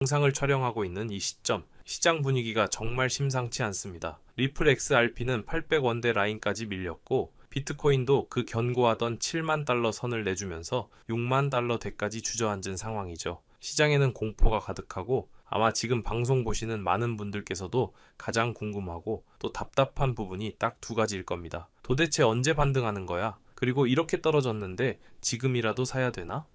영상을 촬영하고 있는 이 시점, 시장 분위기가 정말 심상치 않습니다. 리플 XRP는 800원대 라인까지 밀렸고 비트코인도 그 견고하던 7만 달러 선을 내주면서 6만 달러대까지 주저앉은 상황이죠. 시장에는 공포가 가득하고 아마 지금 방송 보시는 많은 분들께서도 가장 궁금하고 또 답답한 부분이 딱 두 가지일 겁니다. 도대체 언제 반등하는 거야? 그리고 이렇게 떨어졌는데 지금이라도 사야 되나?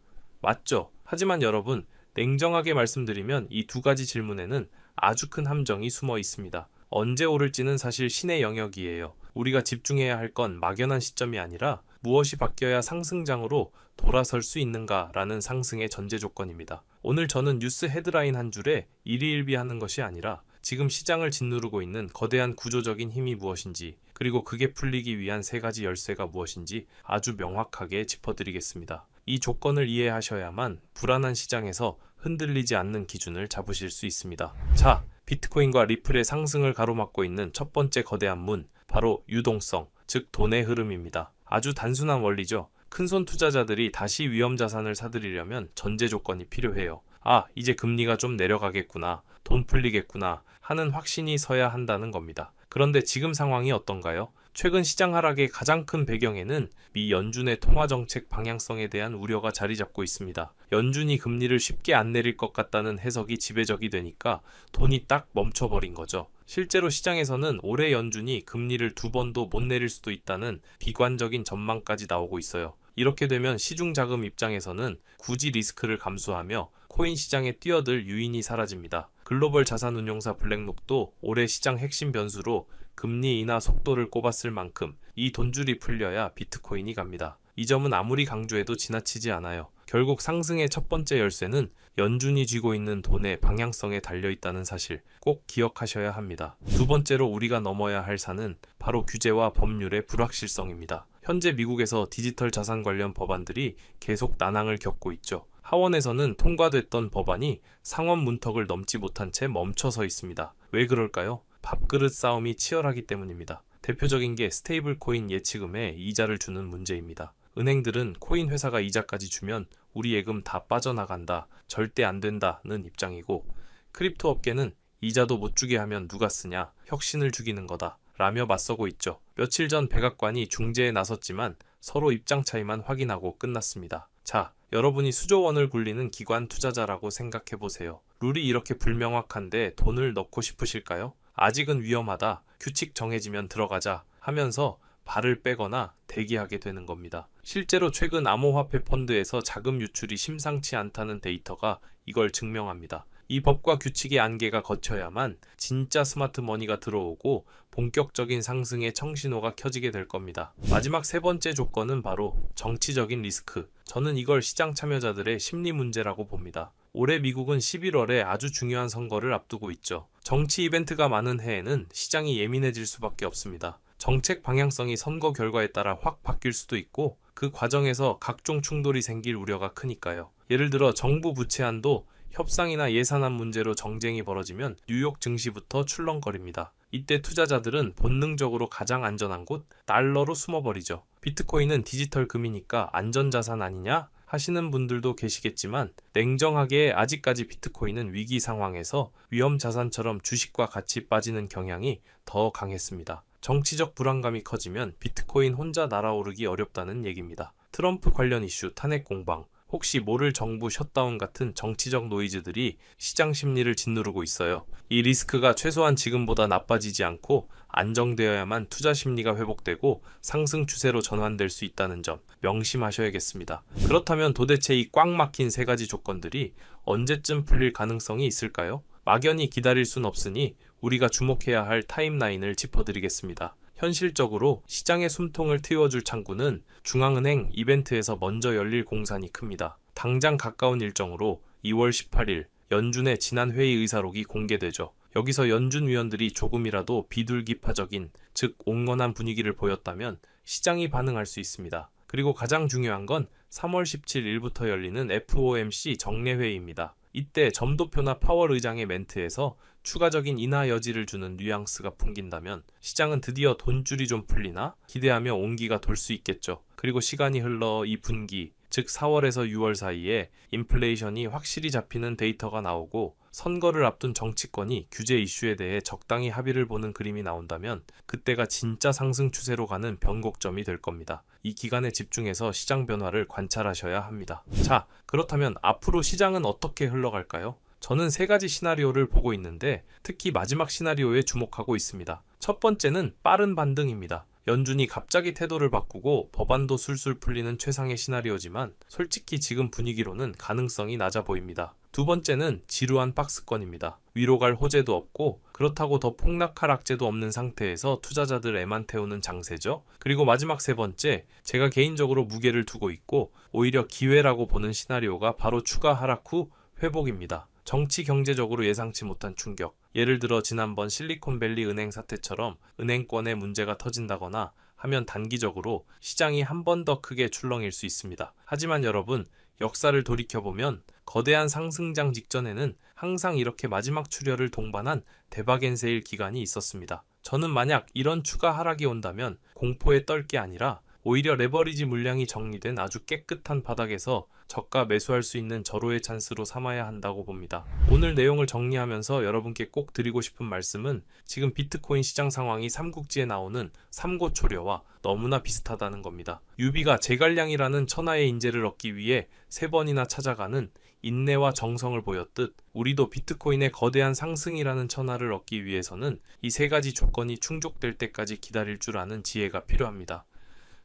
맞죠? 하지만 여러분, 냉정하게 말씀드리면 이 두 가지 질문에는 아주 큰 함정이 숨어 있습니다. 언제 오를지는 사실 신의 영역이에요. 우리가 집중해야 할 건 막연한 시점이 아니라 무엇이 바뀌어야 상승장으로 돌아설 수 있는가라는 상승의 전제 조건입니다. 오늘 저는 뉴스 헤드라인 한 줄에 일희일비하는 것이 아니라 지금 시장을 짓누르고 있는 거대한 구조적인 힘이 무엇인지, 그리고 그게 풀리기 위한 세 가지 열쇠가 무엇인지 아주 명확하게 짚어드리겠습니다. 이 조건을 이해하셔야만 불안한 시장에서 흔들리지 않는 기준을 잡으실 수 있습니다. 자, 비트코인과 리플의 상승을 가로막고 있는 첫 번째 거대한 문, 바로 유동성, 즉 돈의 흐름입니다. 아주 단순한 원리죠. 큰손 투자자들이 다시 위험 자산을 사들이려면 전제 조건이 필요해요. 아, 이제 금리가 좀 내려가겠구나, 돈 풀리겠구나 하는 확신이 서야 한다는 겁니다. 그런데 지금 상황이 어떤가요? 최근 시장 하락의 가장 큰 배경에는 미 연준의 통화정책 방향성에 대한 우려가 자리 잡고 있습니다. 연준이 금리를 쉽게 안 내릴 것 같다는 해석이 지배적이 되니까 돈이 딱 멈춰버린 거죠. 실제로 시장에서는 올해 연준이 금리를 두 번도 못 내릴 수도 있다는 비관적인 전망까지 나오고 있어요. 이렇게 되면 시중 자금 입장에서는 굳이 리스크를 감수하며 코인 시장에 뛰어들 유인이 사라집니다. 글로벌 자산운용사 블랙록도 올해 시장 핵심 변수로 금리 인하 속도를 꼽았을 만큼 이 돈줄이 풀려야 비트코인이 갑니다. 이 점은 아무리 강조해도 지나치지 않아요. 결국 상승의 첫 번째 열쇠는 연준이 쥐고 있는 돈의 방향성에 달려있다는 사실 꼭 기억하셔야 합니다. 두 번째로 우리가 넘어야 할 산은 바로 규제와 법률의 불확실성입니다. 현재 미국에서 디지털 자산 관련 법안들이 계속 난항을 겪고 있죠. 하원에서는 통과됐던 법안이 상원 문턱을 넘지 못한 채 멈춰서 있습니다. 왜 그럴까요? 밥그릇 싸움이 치열하기 때문입니다. 대표적인 게 스테이블 코인 예치금에 이자를 주는 문제입니다. 은행들은 코인 회사가 이자까지 주면 우리 예금 다 빠져나간다, 절대 안 된다는 입장이고, 크립토 업계는 이자도 못 주게 하면 누가 쓰냐, 혁신을 죽이는 거다 라며 맞서고 있죠. 며칠 전 백악관이 중재에 나섰지만 서로 입장 차이만 확인하고 끝났습니다. 자, 여러분이 수조 원을 굴리는 기관 투자자라고 생각해보세요. 룰이 이렇게 불명확한데 돈을 넣고 싶으실까요? 아직은 위험하다, 규칙 정해지면 들어가자 하면서 발을 빼거나 대기하게 되는 겁니다. 실제로 최근 암호화폐 펀드에서 자금 유출이 심상치 않다는 데이터가 이걸 증명합니다. 이 법과 규칙의 안개가 거쳐야만 진짜 스마트 머니가 들어오고 본격적인 상승의 청신호가 켜지게 될 겁니다. 마지막 세 번째 조건은 바로 정치적인 리스크. 저는 이걸 시장 참여자들의 심리 문제라고 봅니다. 올해 미국은 11월에 아주 중요한 선거를 앞두고 있죠. 정치 이벤트가 많은 해에는 시장이 예민해질 수밖에 없습니다. 정책 방향성이 선거 결과에 따라 확 바뀔 수도 있고 그 과정에서 각종 충돌이 생길 우려가 크니까요. 예를 들어 정부 부채안도 협상이나 예산안 문제로 정쟁이 벌어지면 뉴욕 증시부터 출렁거립니다. 이때 투자자들은 본능적으로 가장 안전한 곳 달러로 숨어버리죠. 비트코인은 디지털 금이니까 안전자산 아니냐 하시는 분들도 계시겠지만 냉정하게 아직까지 비트코인은 위기 상황에서 위험 자산처럼 주식과 같이 빠지는 경향이 더 강했습니다. 정치적 불안감이 커지면 비트코인 혼자 날아오르기 어렵다는 얘기입니다. 트럼프 관련 이슈, 탄핵 공방, 혹시 모를 정부 셧다운 같은 정치적 노이즈들이 시장 심리를 짓누르고 있어요. 이 리스크가 최소한 지금보다 나빠지지 않고 안정되어야만 투자 심리가 회복되고 상승 추세로 전환될 수 있다는 점 명심하셔야겠습니다. 그렇다면 도대체 이 꽉 막힌 세 가지 조건들이 언제쯤 풀릴 가능성이 있을까요? 막연히 기다릴 순 없으니 우리가 주목해야 할 타임라인을 짚어드리겠습니다. 현실적으로 시장의 숨통을 트여줄 창구는 중앙은행 이벤트에서 먼저 열릴 공산이 큽니다. 당장 가까운 일정으로 2월 18일 연준의 지난 회의 의사록이 공개되죠. 여기서 연준 위원들이 조금이라도 비둘기파적인, 즉 온건한 분위기를 보였다면 시장이 반응할 수 있습니다. 그리고 가장 중요한 건 3월 17일부터 열리는 FOMC 정례회의입니다. 이때 점도표나 파월 의장의 멘트에서 추가적인 인하 여지를 주는 뉘앙스가 풍긴다면 시장은 드디어 돈줄이 좀 풀리나 기대하며 온기가 돌 수 있겠죠. 그리고 시간이 흘러 이 분기, 즉 4월에서 6월 사이에 인플레이션이 확실히 잡히는 데이터가 나오고 선거를 앞둔 정치권이 규제 이슈에 대해 적당히 합의를 보는 그림이 나온다면 그때가 진짜 상승 추세로 가는 변곡점이 될 겁니다. 이 기간에 집중해서 시장 변화를 관찰하셔야 합니다. 자, 그렇다면 앞으로 시장은 어떻게 흘러갈까요? 저는 세 가지 시나리오를 보고 있는데 특히 마지막 시나리오에 주목하고 있습니다. 첫 번째는 빠른 반등입니다. 연준이 갑자기 태도를 바꾸고 법안도 술술 풀리는 최상의 시나리오지만 솔직히 지금 분위기로는 가능성이 낮아 보입니다. 두 번째는 지루한 박스권입니다. 위로 갈 호재도 없고 그렇다고 더 폭락 하락재도 없는 상태에서 투자자들 애만 태우는 장세죠. 그리고 마지막 세 번째, 제가 개인적으로 무게를 두고 있고 오히려 기회라고 보는 시나리오가 바로 추가 하락 후 회복입니다. 정치 경제적으로 예상치 못한 충격. 예를 들어 지난번 실리콘밸리 은행 사태처럼 은행권에 문제가 터진다거나 하면 단기적으로 시장이 한 번 더 크게 출렁일 수 있습니다. 하지만 여러분, 역사를 돌이켜보면 거대한 상승장 직전에는 항상 이렇게 마지막 출혈을 동반한 대박 엔세일 기간이 있었습니다. 저는 만약 이런 추가 하락이 온다면 공포에 떨 게 아니라 오히려 레버리지 물량이 정리된 아주 깨끗한 바닥에서 저가 매수할 수 있는 절호의 찬스로 삼아야 한다고 봅니다. 오늘 내용을 정리하면서 여러분께 꼭 드리고 싶은 말씀은 지금 비트코인 시장 상황이 삼국지에 나오는 삼고초려와 너무나 비슷하다는 겁니다. 유비가 제갈량이라는 천하의 인재를 얻기 위해 3번이나 찾아가는 인내와 정성을 보였듯 우리도 비트코인의 거대한 상승이라는 천하를 얻기 위해서는 이 세 가지 조건이 충족될 때까지 기다릴 줄 아는 지혜가 필요합니다.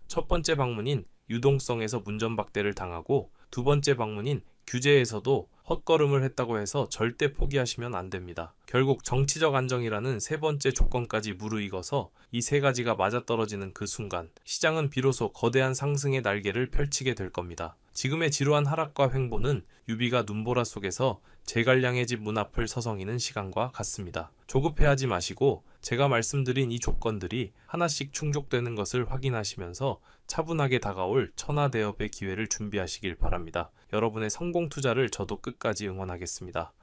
첫 번째 방문인 유동성에서 문전박대를 당하고 두 번째 방문인 규제에서도 헛걸음을 했다고 해서 절대 포기하시면 안 됩니다. 결국 정치적 안정이라는 세 번째 조건까지 무르익어서 이 세 가지가 맞아떨어지는 그 순간 시장은 비로소 거대한 상승의 날개를 펼치게 될 겁니다. 지금의 지루한 하락과 횡보는 유비가 눈보라 속에서 제갈량의 집 문 앞을 서성이는 시간과 같습니다. 조급해하지 마시고 제가 말씀드린 이 조건들이 하나씩 충족되는 것을 확인하시면서 차분하게 다가올 천하대업의 기회를 준비하시길 바랍니다. 여러분의 성공 투자를 저도 끝까지 응원하겠습니다.